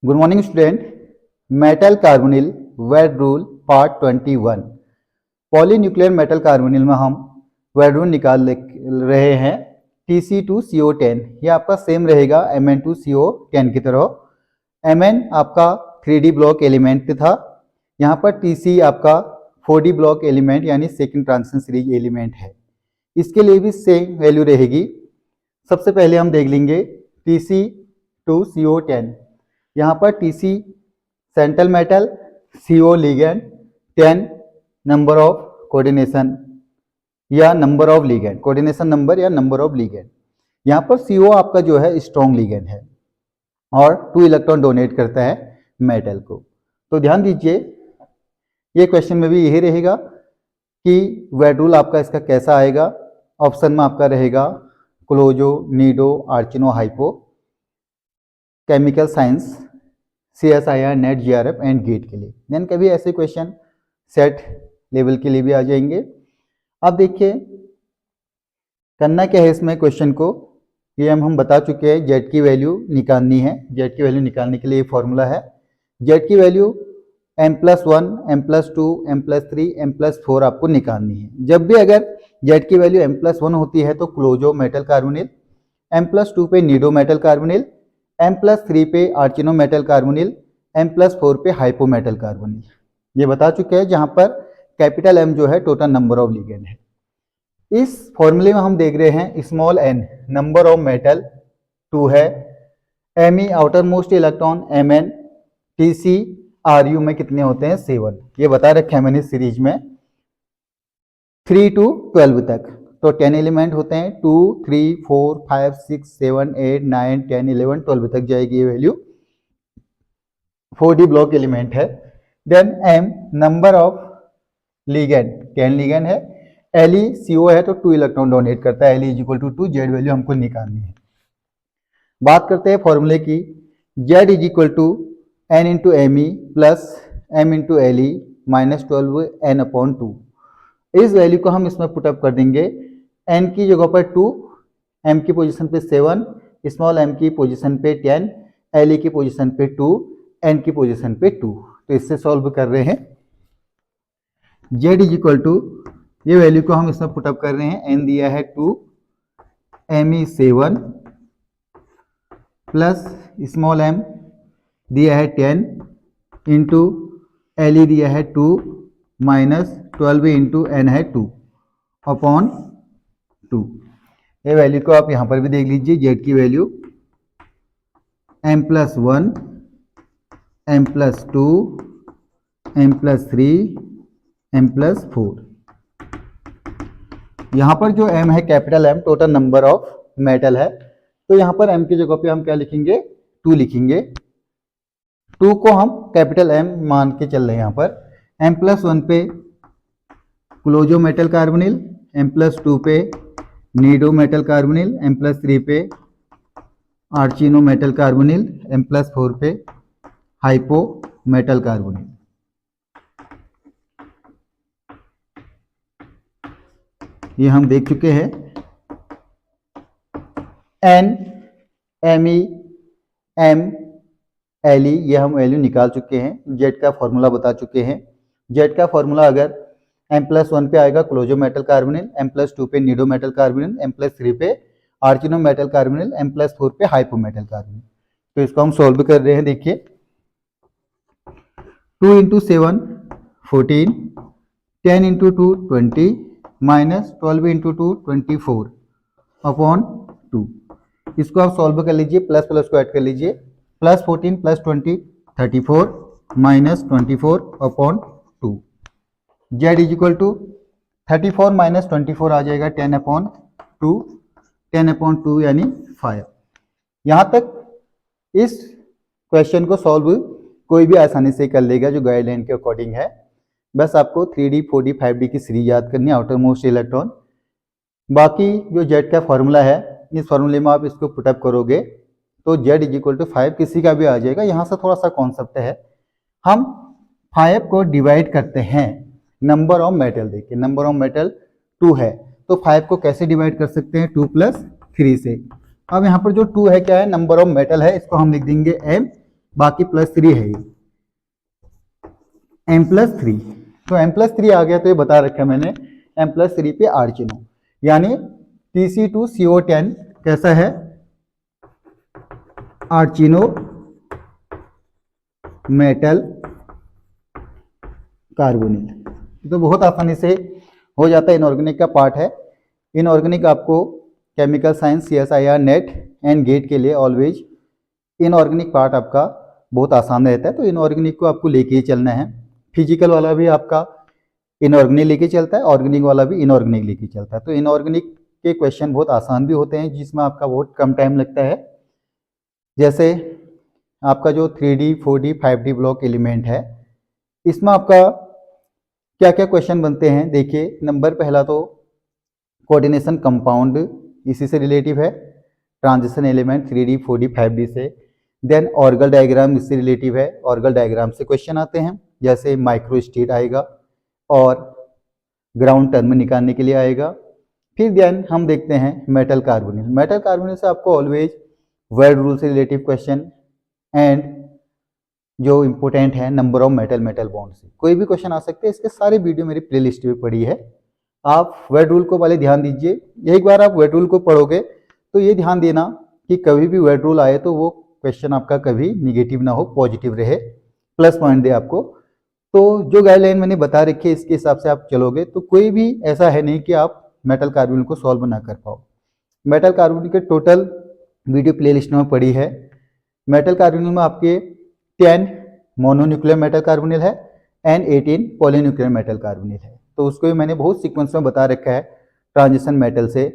Good morning student. Metal carbonyl Wade rule part 21। Polynuclear metal carbonyl में हम वेड rule निकाल रहे हैं Tc2CO10। ये आपका सेम रहेगा Mn2CO10 की तरह। Mn आपका 3D ब्लॉक एलिमेंट था, यहाँ पर Tc आपका 4D ब्लॉक एलिमेंट यानी सेकेंड ट्रांजिशन सीरीज एलिमेंट है। इसके लिए भी सेम वैल्यू रहेगी। सबसे पहले हम देख लेंगे Tc2CO10। यहाँ पर Tc central metal, CO ligand, 10 number of coordination या number of ligand, coordination number या नंबर ऑफ लिगेंड। यहाँ पर CO आपका जो है स्ट्रॉन्ग लिगेंड है और 2 इलेक्ट्रॉन डोनेट करता है मेटल को। तो ध्यान दीजिए, ये क्वेश्चन में भी यही रहेगा कि वेड रूल आपका इसका कैसा आएगा। ऑप्शन में आपका रहेगा closo, nido, arachno, hypo, chemical science, CSIR, NET, GRF and GATE के लिए। देन कभी ऐसे क्वेश्चन सेट लेवल के लिए भी आ जाएंगे। अब देखिए करना क्या है इसमें क्वेश्चन को, ये हम बता चुके हैं। जेड की वैल्यू निकालनी है। जेड की वैल्यू निकालने के लिए फॉर्मूला है, जेड की value m+1, m+2, m+3, m+4 आपको निकालनी है। जब भी अगर जेड की वैल्यू m+1 होती है तो क्लोजो मेटल कार्बोनिल, m+2 पे नीडो मेटल कार्बोनिल, m+3 पे आर्चिनो मेटल कार्बोनिल, m+4 पे हाइपो मेटल कार्बोनिल। ये बता चुके हैं, जहां पर कैपिटल M जो है टोटल नंबर ऑफ लिगेंड है। इस फॉर्मूले में हम देख रहे हैं small n number of metal 2 है, Me outer most electron Mn, Tc Ru में कितने होते हैं 7। ये बता रखे हैं मैंने सीरीज में 3 to 12 तक। तो 10 एलिमेंट होते हैं, 2, 3, 4, 5, 6, 7, 8, 9, 10, 11, 12 तक जाएगी ये वैल्यू। 4D ब्लॉक एलिमेंट है। Then M number of ligand, 10 ligand है। Le CO है तो 2 इलेक्ट्रॉन डोनेट करता है, Le = 2। जेड वैल्यू हमको निकालनी है। बात करते हैं फॉर्मूले की, Z = n × Me plus m × Le minus 12 n/2। इस वैल्यू को हम इसमें पुटअप कर देंगे। n की जगह पर 2, m की पोजीशन पे 7, स्मॉल m की पोजीशन पे 10, Le की पोजीशन पे 2, n की पोजीशन पे 2। तो इससे सॉल्व कर रहे हैं। z = ये वैल्यू को हम इसमें पुटअप कर रहे हैं। n दिया है 2, Me 7 प्लस स्मॉल m दिया है 10 इंटू Le दिया है 2 माइनस 12 इंटू n है 2/2। ये वैल्यू को आप यहाँ पर भी देख लीजिए। जेड की value m+1, m+2, m+3, m+4। यहाँ पर जो m है capital M total number of metal है, तो यहाँ पर m की जगह पे हम क्या लिखेंगे 2 लिखेंगे। 2 को हम कैपिटल M मान के चल रहे हैं। यहाँ पर m+1 पे क्लोजो मेटल कार्बोनिल, m+2 पे नीडो मेटल कार्बोनिल, m+3 पे आर्चिनो मेटल कार्बोनिल, m+4 पे हाइपो मेटल कार्बोनिल। ये हम देख चुके हैं। N, Me, M, Le ये हम वैल्यू निकाल चुके हैं। जेड का फॉर्मूला बता चुके हैं। जेड का फॉर्मूला अगर m+1 पे आएगा क्लोजो मेटल कार्बोनिल, m+2 पे नीडो मेटल कार्बोनिल, m+3 पे आर्चिनो मेटल कार्बोनिल, m+4 पे हाइपो मेटल कार्बोनिल। तो इसको हम सॉल्व कर रहे हैं। देखिए 2 × 7 14, 10 × 2 20, माइनस 12 × 2 24/2। इसको आप सॉल्व कर लीजिए, प्लस प्लस को ऐड कर लीजिए। Plus 14 plus 20 34 minus 24/2। Z = 34 minus 24 आ जाएगा 10/2, 10/2 यानी 5। यहाँ तक इस क्वेश्चन को सॉल्व कोई भी आसानी से कर लेगा जो गाइडलाइन के अकॉर्डिंग है। बस आपको 3D, 4D, 5D की सीरीज याद करनी है, आउटर मोस्ट इलेक्ट्रॉन। बाकी जो जेड का फॉर्मूला है, इस फॉर्मूले में आप इसको पुटअप करोगे तो Z = 5 किसी का भी आ जाएगा। यहाँ से थोड़ा सा कॉन्सेप्ट है, हम 5 को डिवाइड करते हैं नंबर ऑफ मेटल। देखिए नंबर ऑफ मेटल 2 है तो 5 को कैसे डिवाइड कर सकते हैं 2 + 3 से। अब यहाँ पर जो 2 है क्या है, नंबर ऑफ मेटल है, इसको हम लिख देंगे M। बाकी +3 है ये M+3। तो M+3 आ गया, तो ये बता रखा है मैंने M+3 पे आर्चिनो, यानी Tc2CO10 कैसा है, आर्चिनो मेटल कार्बोनिल। तो बहुत आसानी से हो जाता है, इनऑर्गेनिक का पार्ट है। इनऑर्गेनिक आपको chemical science CSIR NET and GATE के लिए ऑलवेज इनऑर्गेनिक पार्ट आपका बहुत आसान रहता है, तो इनऑर्गेनिक को आपको लेके ही चलना है। फिजिकल वाला भी आपका इनऑर्गेनिक लेके चलता है, ऑर्गेनिक वाला भी इनऑर्गेनिक लेके चलता है। तो इनऑर्गेनिक के क्वेश्चन बहुत आसान भी होते हैं, जिसमें आपका बहुत कम टाइम लगता है। जैसे आपका जो 3D 4D 5D block element है, इसमें आपका क्या क्या क्वेश्चन बनते हैं, देखिए। नंबर पहला तो कोऑर्डिनेशन कंपाउंड, इसी से रिलेटिव है। Transition element 3D 4D 5D से। देन ऑर्गल डायग्राम, इससे रिलेटिव है। ऑर्गल डायग्राम से क्वेश्चन आते हैं, जैसे माइक्रो स्टेट आएगा और ग्राउंड टर्म निकालने के लिए आएगा। फिर देन हम देखते हैं मेटल कार्बोनिल। मेटल कार्बोनिल से आपको ऑलवेज वर्ड रूल से रिलेटिव क्वेश्चन एंड जो इंपॉर्टेंट है number of metal metal bond से कोई भी क्वेश्चन आ सकते हैं। इसके सारे वीडियो मेरी प्लेलिस्ट में पड़ी है, आप वर्ड रूल को पहले ध्यान दीजिए। एक बार आप वर्ड रूल को पढ़ोगे तो ये ध्यान देना कि कभी भी वर्ड रूल आए तो वो क्वेश्चन आपका कभी निगेटिव ना हो, पॉजिटिव रहे, प्लस पॉइंट दे आपको। तो जो गाइडलाइन मैंने बता रखी है, इसके हिसाब से आप चलोगे तो कोई भी ऐसा है नहीं कि आप मेटल कार्बोनिल को सॉल्व ना कर पाओ। मेटल कार्बोनिल के टोटल वीडियो प्लेलिस्ट में पड़ी है। मेटल कार्बोनिल में आपके 10 मोनोन्यूक्लियर मेटल कार्बोनिल है एंड 18 पॉलीन्यूक्लियर मेटल कार्बोनिल है। तो उसको भी मैंने बहुत सीक्वेंस में बता रखा है ट्रांजिशन मेटल से,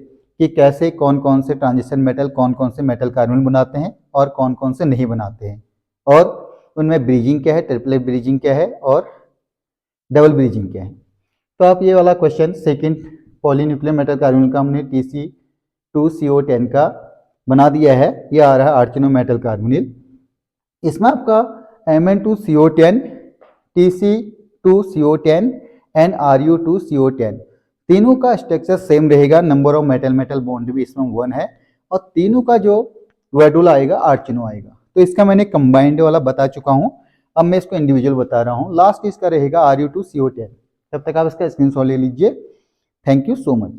कि कैसे कौन कौन से ट्रांजिशन मेटल कौन कौन से मेटल कार्बोनिल बनाते हैं और कौन कौन से नहीं बनाते हैं, और उनमें ब्रीजिंग क्या है, ट्रिपलेट ब्रीजिंग क्या है और डबल ब्रीजिंग क्या है। तो आप ये वाला question second polynuclear metal carbonyl का हमने Tc2CO10 का बना दिया है। ये आ रहा है आर्चिनो मेटल कार्बोनिल। इसमें आपका Mn2CO10, Tc2CO10 एंड Ru2CO10 तीनों का स्ट्रक्चर सेम रहेगा। Number of metal metal bond भी इसमें 1 है और तीनों का जो वर्ड रूल आएगा आर्चिनो आएगा। तो इसका मैंने कंबाइंड वाला बता चुका हूं, अब मैं इसको इंडिविजुअल बता रहा हूं। लास्ट इसका रहेगा Ru2CO10। तब तक आप इसका स्क्रीनशॉट ले लीजिए। Thank you so much.